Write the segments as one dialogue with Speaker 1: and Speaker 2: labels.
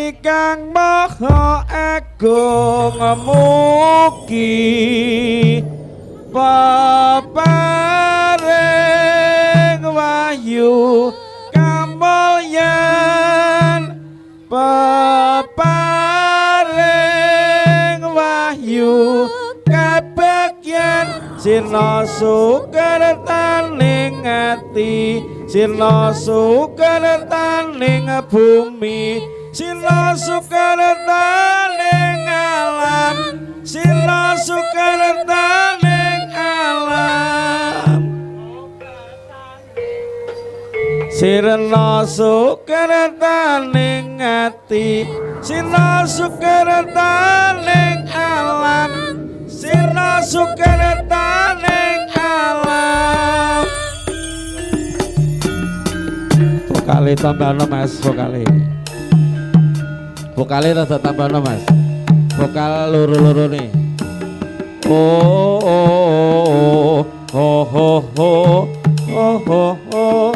Speaker 1: Ingkang Maha Agung mugi peparing wahyu kamulyan peparing wahyu kabagyan sirna sukertaning ati sirna sukertaning bumi sirna sukertaning alam sirna sukertaning alam sirna sukertaning ati sirna sukertaning alam sirna sukertaning alam. Vokale tambahno Mas, vokale rada tambahno Mas, vokal loro-loro nih. Oh oh oh oh oh oh oh oh oh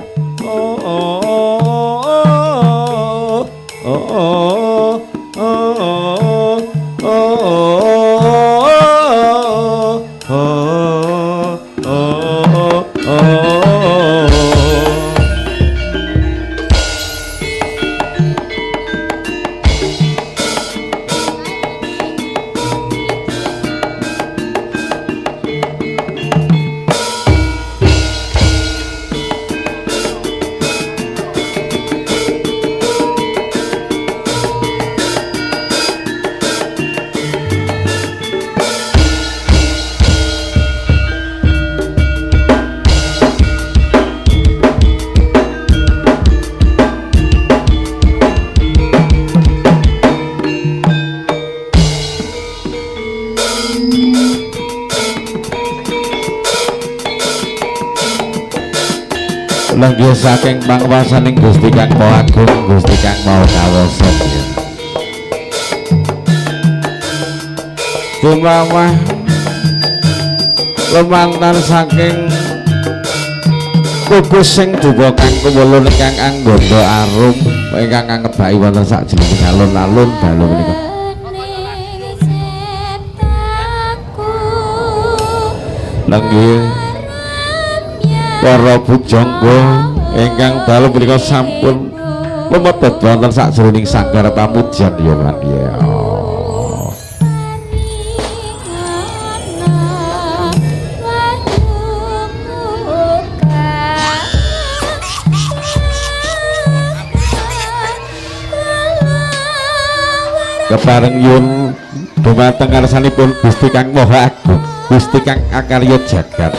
Speaker 1: Lenggih saking pangwasaning Gusti Kang Maha Agung Gusti Kang Maha Kawasa Kumawah lumantar saking kukus sing duka kang kumulun ingkang anggota arum ingkang ngebaki wonten sajroning alun-alun dalu menika lenggih para bujangga ingkang dalu menika sampun lumebet wonten sajroning sanggar pamujan ya mandiya. Kepareng yun dumateng ngarsanipun Gusti Kang Maha Agung Gusti Kang Akarya Jagat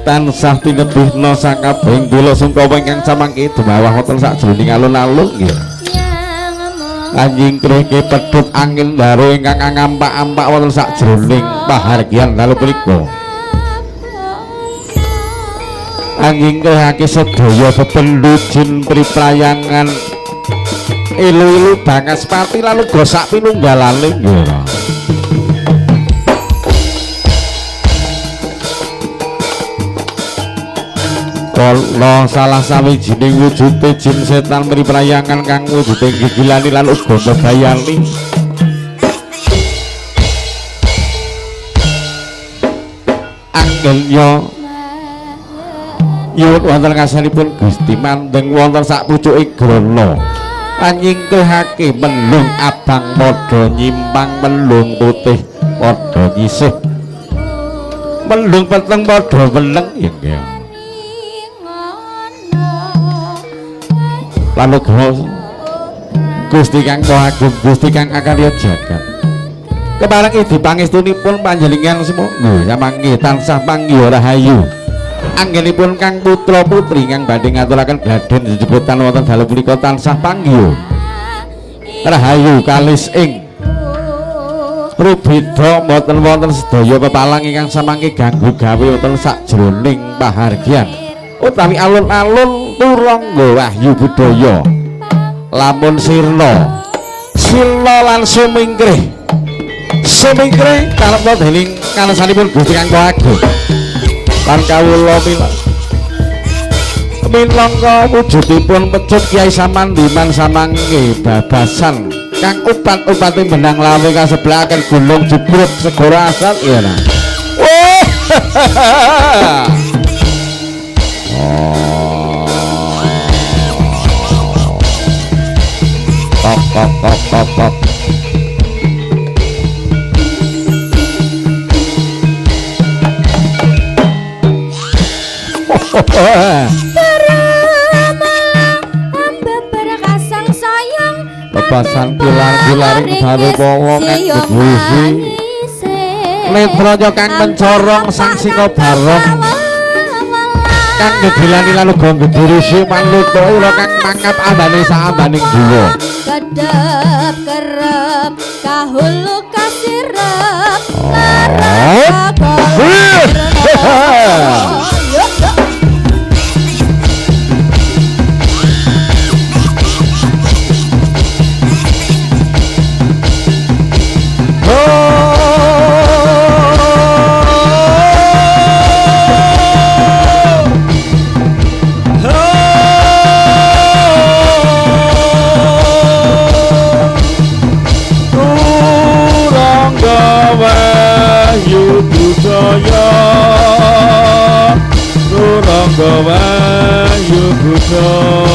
Speaker 1: tansah tinebihna sakabehing kula sungkawa ingkang samangke dumawah wonten sajroning alun-alun nggih. Anjing kreke pedhut angin ndaro ingkang ngampak-ampak wonten sajroning pahargyan dalu punika. Anjing krehake sedaya pependhujin priprayangan ilu-ilu Bangaspati lalu gosak pinunggalane nggih. Kala salah sawijining wujude jin setan mriprayangan kang wujude gigilani lan uga bebayani anggelnya nyuwun wonten ngasanipun Gusti mandeng wonten sak pucuke grana anjing krehake melung abang padha nyimpang melung putih padha nyisih melung peteng padha weleng nggih. Lalu Gusti Kang Maha Agung Gusti Kang Akarya Jagat kepareng dipangestunipun panjenengan semoga samangke tansah panggiha rahayu anggenipun Kang putra putri kang badhe ngaturaken gladhen sesebutan wonten dalu punika tansah panggiha rahayu kalis ing rubeda mboten wonten sedaya pepalang ingkang samangke ganggu gawe wonten sajroning pahargyan utawi alun-alun turangga wahyu budaya lamun sirna lan sumingkrih kalebet dening kalesanipun Gusti Kang Maha Agung lan kawula minangka wujudipun pecut Kyai Samandiman Samangke babasan kang upat-upati menang lawe kasebelaken Gunung Jubrut Segoro Asal ya nah. Kok. Bebasan pilar-pilaring baru bawa kang gebusi netra kang mencorong sang singa barong kang ngedilani lalu gong gedurisi manluto ira kang mangkat ambane saambaning jiwa
Speaker 2: kedep kerep kahulu kasirep larang
Speaker 1: Wahyu Buddha